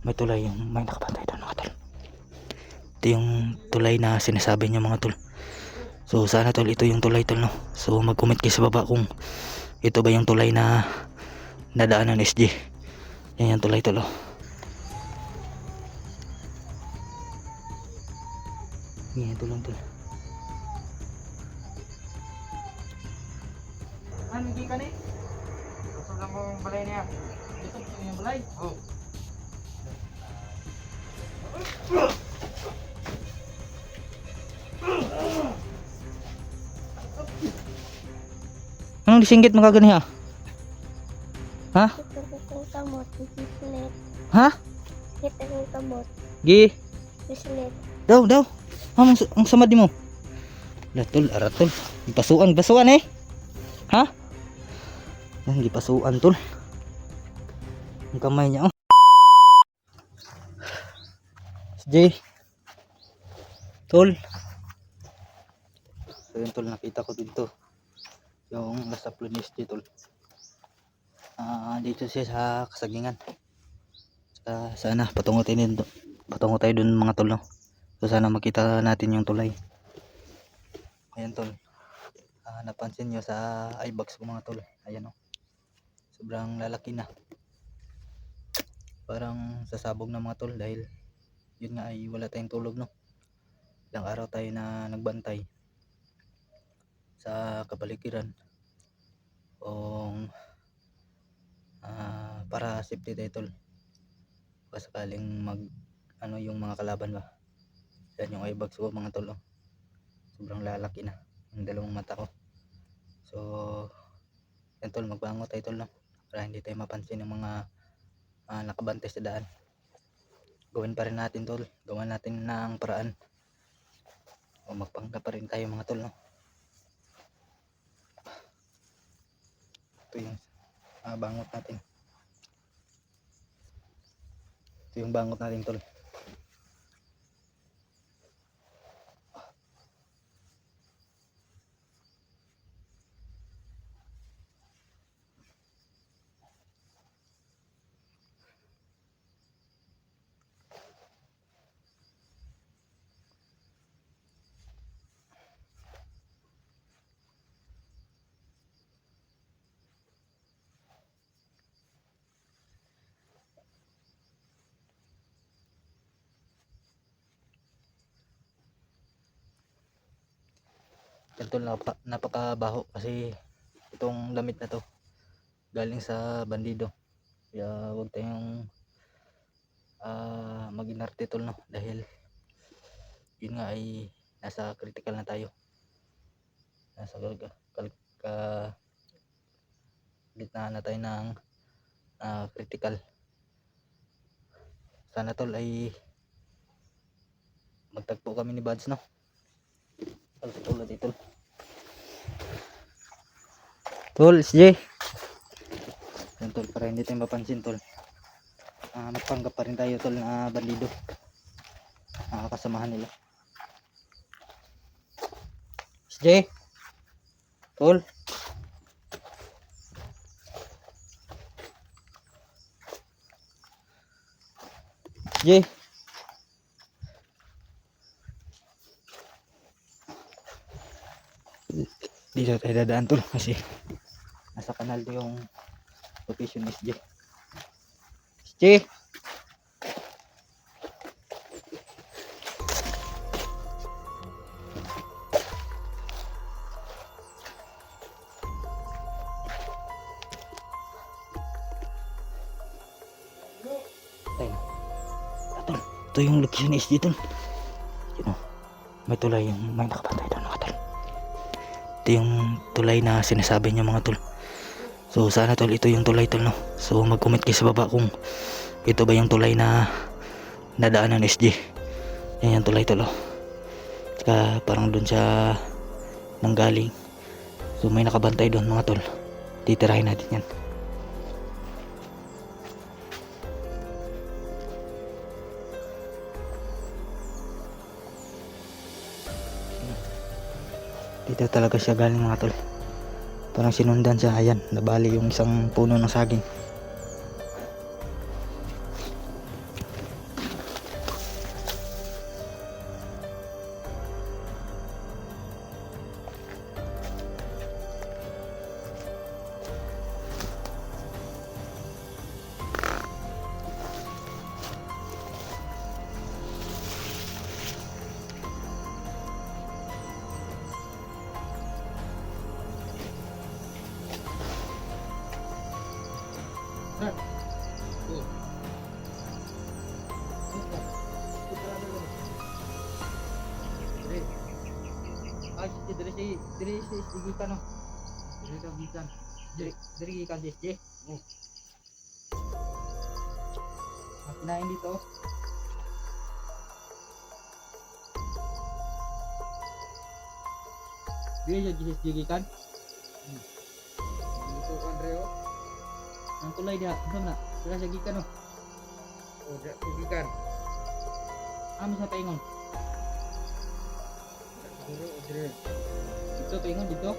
may tulay, yung may nakabantay doon mga tol. Ito yung tulay na sinasabi niyo mga tol. So sana tol ito yung tulay tol, no. So mag-comment kayo sa baba kung ito ba yung tulay na nadaanan SG. Yan yung tulay tol, oh. Yan tulong tol. Hindi ka ni? Gusto lang mo yung balay niya. Ito yung balay? Oo. Anong disinggit magagani ha? Ha? Ito kong kamot, bislet. Ha? Ito kong kamot, Gi? bislet. Daw. Ang samad mo. Latol, aratol. Basuan eh. Ha? Yan, gipasuan tol. Ang kamay niya, oh. SJ. Tol. So yun tol, nakita ko dito. Yung nasa plunis dito tol. Dito siya sa kasagingan. Sana patungo tayo dun mga tol, no? So sana makita natin yung tulay. Ayan tol. Napansin nyo sa eyebags ko mga tol. Ayan, oh. Sobrang lalaki na. Parang sasabog na mga tol dahil yun nga ay wala tayong tulog, no. Ilang araw tayo na nagbantay sa kapaligiran para safety tayo tol. Baka sakaling yung mga kalaban ba. Yan yung eyebags ko mga tol, oh. Sobrang lalaki na yung dalawang mata ko. So yan tol, magbango tayo tol, no, para hindi tayo mapansin ng mga nakabantay sa daan. Gawin pa rin natin tol, gawan natin ng paraan o magpanggap pa rin tayo mga tol, no. Ito yung bangot natin. Ito yung bangot natin tol. Yan tol, napakabaho kasi itong damit na to galing sa bandido. Kaya huwag tayong mag-inarte tol, no, dahil yun nga ay nasa critical na tayo. Nasa gitna na tayo ng critical. Sana tol ay magtagpo kami ni Buds, no. Tulad ito tol, SJ. Yan tol, para hindi tayo mapansin tol. Magpanggap pa rin tayo tol na bandido, kasamahan nila. SJ tol. SJ dito tayo dadaan tol kasi nasa kanal yung location ni SJ. SJ tol, ito yung location ni SJ tol. Yun, oh. May tulay, yung may nakabantay doon mga tol. Ito yung tulay na sinasabi niyo mga tol. So sana tol ito yung tulay tol, no. So mag-comment kayo sa baba kung ito ba yung tulay na nadaanan ng SJ. Yan yung tulay tol, oh. Saka parang doon siya nanggaling. So may nakabantay doon mga tol. Titirahin natin yan. Dito talaga siya galing mga tol. Parang sinundan siya. Ayan, nabali yung isang puno ng saging. diri si SG ka no. Diri ka gikan. Diri gikan si SG. Oh. Kinain dito. Diri siya si SG gikan. Dito kan reo. Ang tulay dia, ano na? Dira siya gikan no. Oh, tugikan. Amo sa paingon. Dito, dire. Dito paingon dito.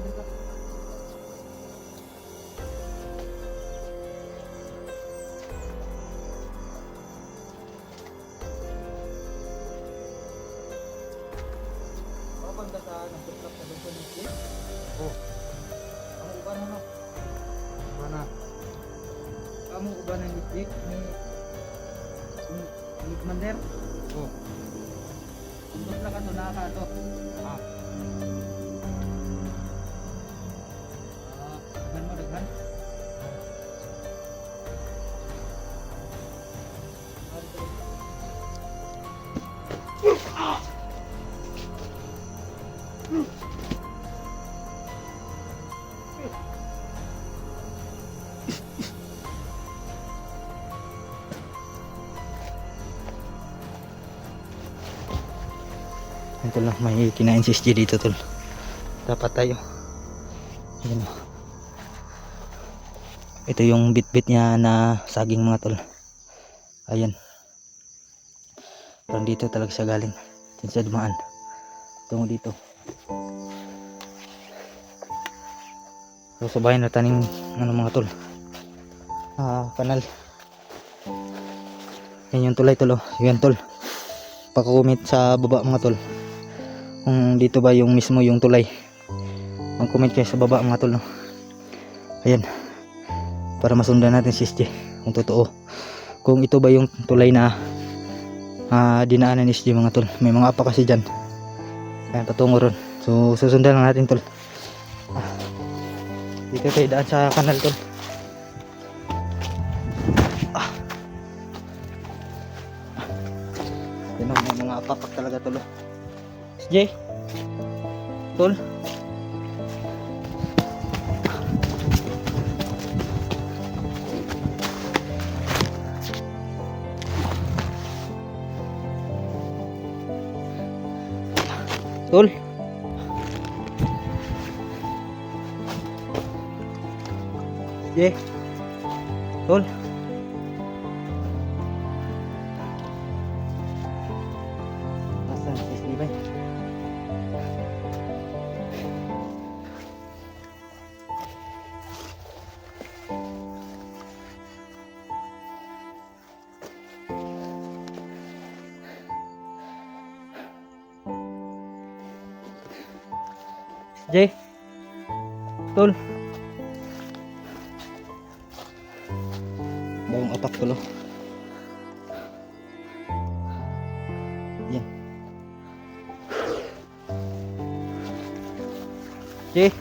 Dito. Kapan ka sa nagsuplak sa dugo ni SG? Oh, Kamu uban ano? mana? Kamu uban ng SG ni Commander? Oh, Suplak ka to, naka to. ah, Daghan mo, daghan. Ito lang, may kinain si SG dito tol. Dapat tayo. Ayan o. Ito yung bit-bit niya na saging mga tol. Ayan. Parang dito talaga siya galing. Diyan siya dumaan. Tungo dito. So sabayan na taning ano mga tol. Kanal. Yan yung tulay tol. Yan tol. Pakakomment sa baba mga tol. Kung dito ba yung mismo yung tulay. Mag-comment kayo sa baba mga tol no. Ayan. Para masundan natin si SG kung totoo. Kung ito ba yung tulay na dinaanan ni SG mga tol. May mga apa kasi dyan. Ayan patungo ron. So susundan lang natin tol. Dito tayo daan sa kanal tol. Yan o, may mga apapak talaga tol. SG tol. Tol. SG tol. Nasaan si SG ba? SG tol. Bayong apak tulo. Yan. SG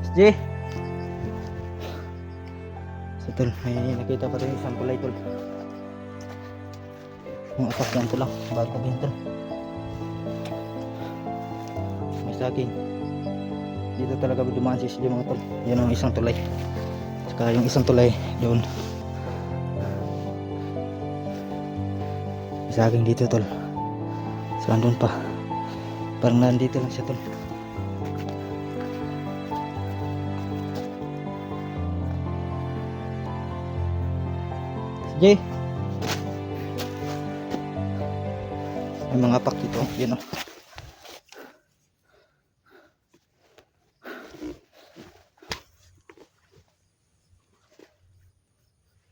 SG. So tol, may nakita pa rin isang kulay tol. Yung apak yan to lang, bago din tol. May saging. Dito talaga dumaan si SG mga tol. Yan ang isang tulay. Saka yung isang tulay doon. May saging dito tol. Saan doon pa? Parang nandito lang siya tol. SG. May mga apak dito. Yan o.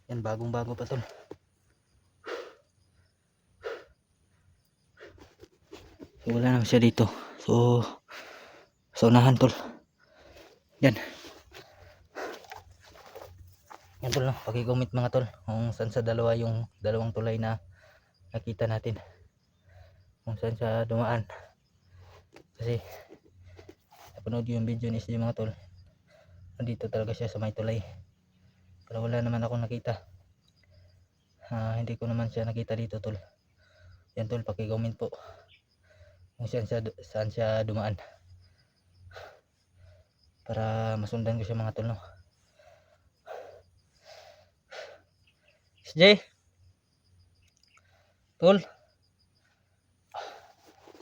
Yan bagong bago pa tol. So, wala naman siya dito. So sa unahan tol. Yan. Yan tol, paki-comment mga tol kung saan sa dalawa yung dalawang tulay na nakita natin. Kung saan siya dumaan. Kasi napanood yung video ni SJ mga tol. Nandito talaga siya sa may tulay. Pero wala naman akong nakita. Hindi ko naman siya nakita dito tol. Yan tol, paki-comment po kung saan siya dumaan. Para masundan ko siya mga tol, no. SJ tol.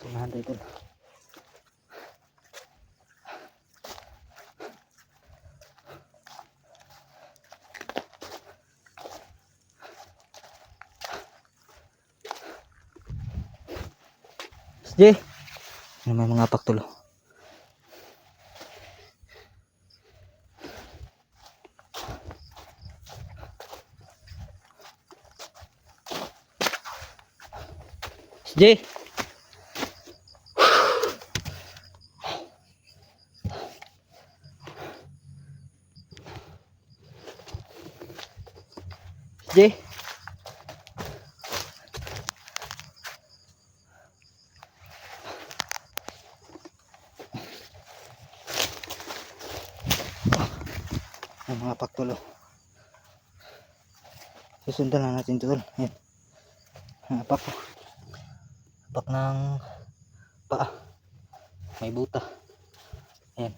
Sumahan tayo tol. SJ, may mga paktulo. SJ, SJ, may mga paktulo. Susundan lang natin ito tol. Ayan. Pak ng paa. May buta. Ayan.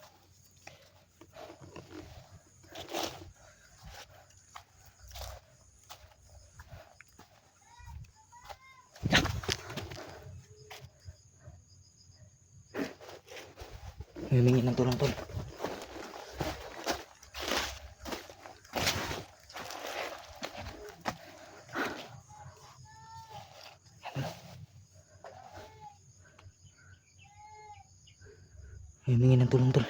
Humingi ng tulong tol. Humingi ng tulong tol.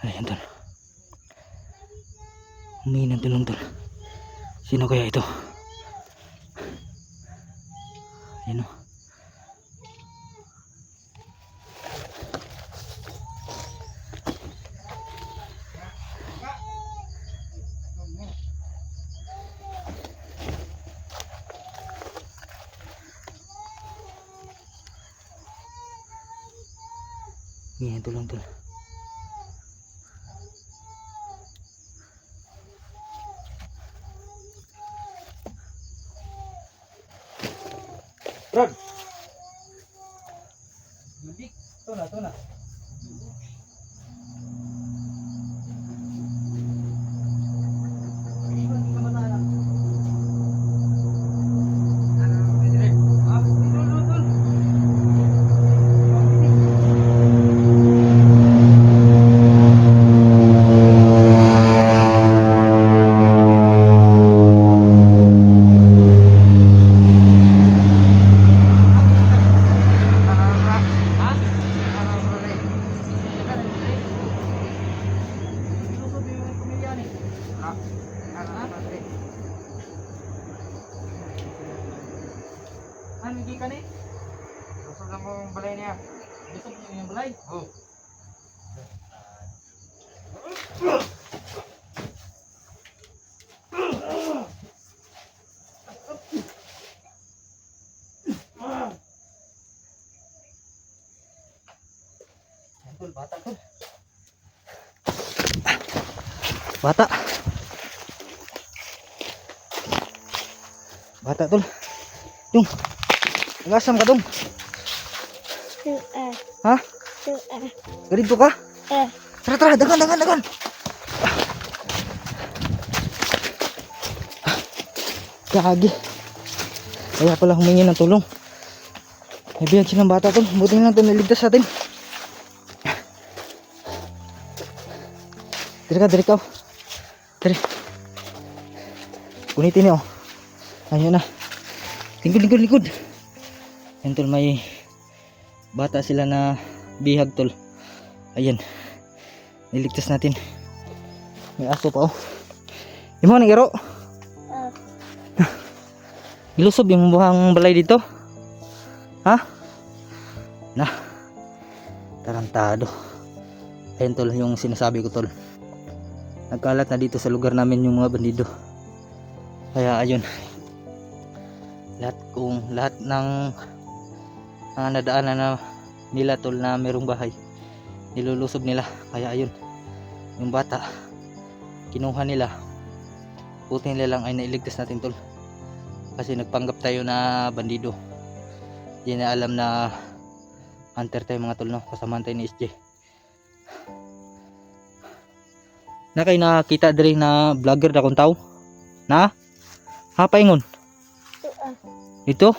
Ayan tol. Humingi ng tulong tol. Sino kaya ito? Ayan o. Humingi ng tulong tol. Rod. Ludik. Ito na. Ano hindi ka ni? Gusto na mo ang balay niya. Gusto mo yung balay? Oh. Tol, bata tol. Bata. Bata tol. Dung. Ngasam ka dong. Ha? Ganito ka? Tara, dagan. Kagi. Kaya pala humingi ng tulong. May biyag silang bata tol. Buti lang ito naligtas sa atin. Diri ka. Diri. Kunitin niyo. Ayun na. Lingkod. Yan tol, may bata sila na bihag tol. Ayan. Niligtas natin. May aso pa oh. Imo nang iro. Ilusob yung buhang balay dito. Ha? Na. Tarantado. Ayun tol, yung sinasabi ko tol. Nagkalat na dito sa lugar namin yung mga bandido. Kaya ayun. Lahat ng nadaanan na nila tol na merong bahay, nilulusob nila. Kaya ayun, yung bata kinuha nila. Buti nila lang ay nailigtas natin tol, kasi nagpanggap tayo na bandido. Di na alam na hunter tayo mga tol, no? Kasamaan tayo ni SJ. Na kayo nakita diri na vlogger na kung tao na hapaingon Ito ito.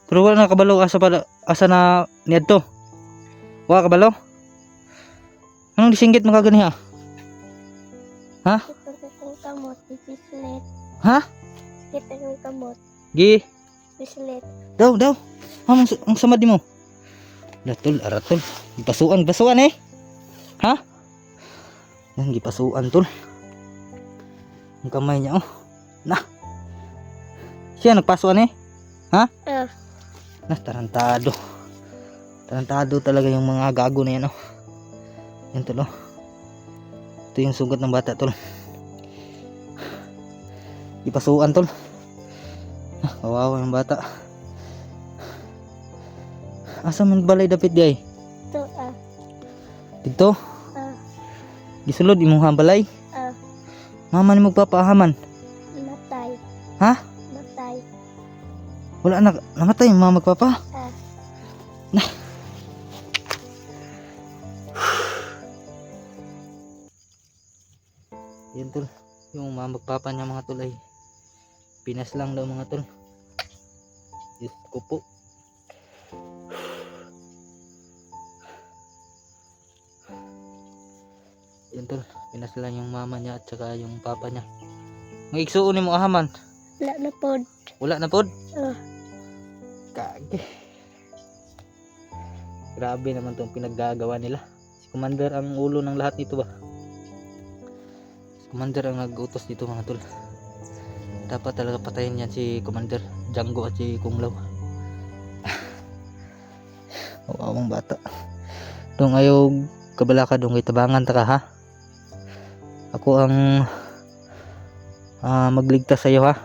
Pero wala na kabalo asa na niadto. Wala kabalo. Anong disinggit makagani ha? Ha? Kita ng kamot. Bislet. Ha? Kita ng kamot. Gi. Bislet. Daw. Ang samad mo. Datol, aratol. Basuan eh. Ha? Yan, gipasuan tol. Ang kamay niya oh. Na. Siya nagpasuan eh. Ha? Na, tarantado. Tarantado talaga yung mga gago na yan oh. Yan tol oh. Ito yung sugat ng bata tol. Ipasuan tol. Kawawa yung bata. Asa man balay dapit di ay? Ito Dito? Gisulod imong balay? Mama ni magpapaahaman. Matay. Ha? Matay. Wala na, namatay yung mama magpapa. Na. Yan tol, yung mama magpapa niya mga tol ay Pinas lang daw mga tol. Diyos ko po. Yan tol, Pinas lang yung mama niya at saka yung papa niya. Ang igsuon mo ahaman. Wala na pod. Wala na pod? Kage. Grabe naman tong pinaggagawa nila. Si Commander ang ulo ng lahat nito ba? Si Commander ang nag-utos dito mga tol. Dapat talaga patayin yan si Commander Django at si Kung Lao. Awawang bata. Dong ayaw kabalaka dong itabangan ta ka ha. Ako ang magligtas sa iyo ha.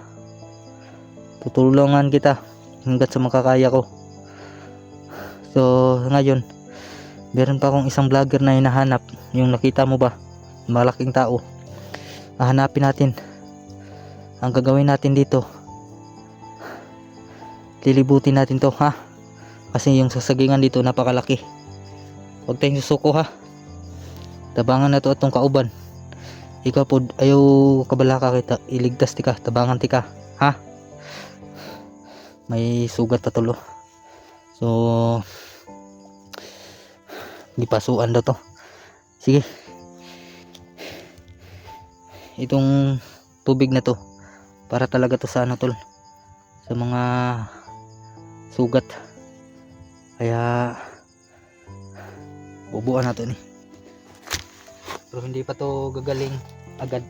Tutulungan kita hanggat sa makakaya ko. So ngayon meron pa akong isang vlogger na hinahanap. Yung nakita mo ba, malaking tao. Hahanapin natin. Ang gagawin natin dito, lilibutin natin to ha. Kasi yung sasagingan dito napakalaki. Huwag tayong susuko ha. Tabangan na to atong kauban. Ikaw po ayaw kabalaka kita, iligtas tika, tabangan tika ha. May sugat na tulo. So gipasuan daw to. Sige, itong tubig na to para talaga to sa ano tol, sa mga sugat. Kaya bubuan na to ni. Pero hindi pa to gagaling agad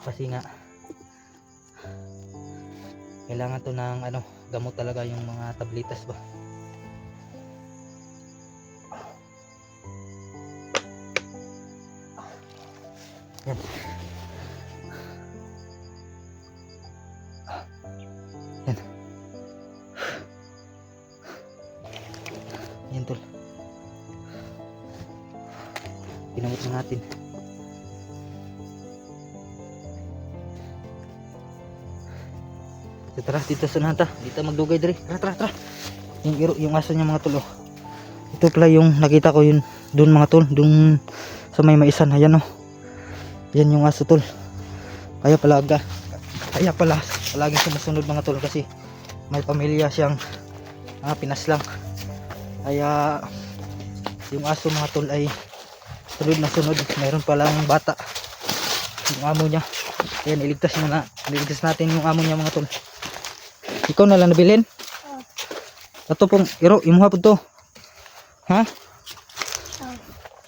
kasi nga kailangan to ng ano, gamot talaga, yung mga tablitas ba. Yan. Yan. Yan tol. Pinamot na natin. So, tara dito sa nata. Dito magdugay diri. Tara. Yung aso niya mga tol oh. Ito pala yung nakita ko yun doon mga tol, doon sa may maisan. Ayan oh. Yan yung aso tol. Kaya pala palagi sumusunod mga tol kasi may pamilya siyang Pinas lang. Kaya yung aso mga tol ay sunod na sunod. Mayroon palang bata yung amo niya. Ayan, iligtas natin yung amo niya mga tol. Ikaw na lang nabilin? Ato pong iro, imuha po to. Ha?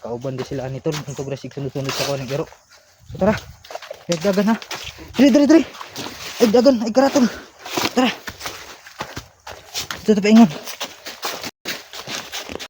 Kauban di sila ani tol. Ang progresig sunod-sunod sa kuha ng iro. So, tara, ay dagan ha. Diri. Ay dagan, ay karatol. Tara. Dito tayo paingon.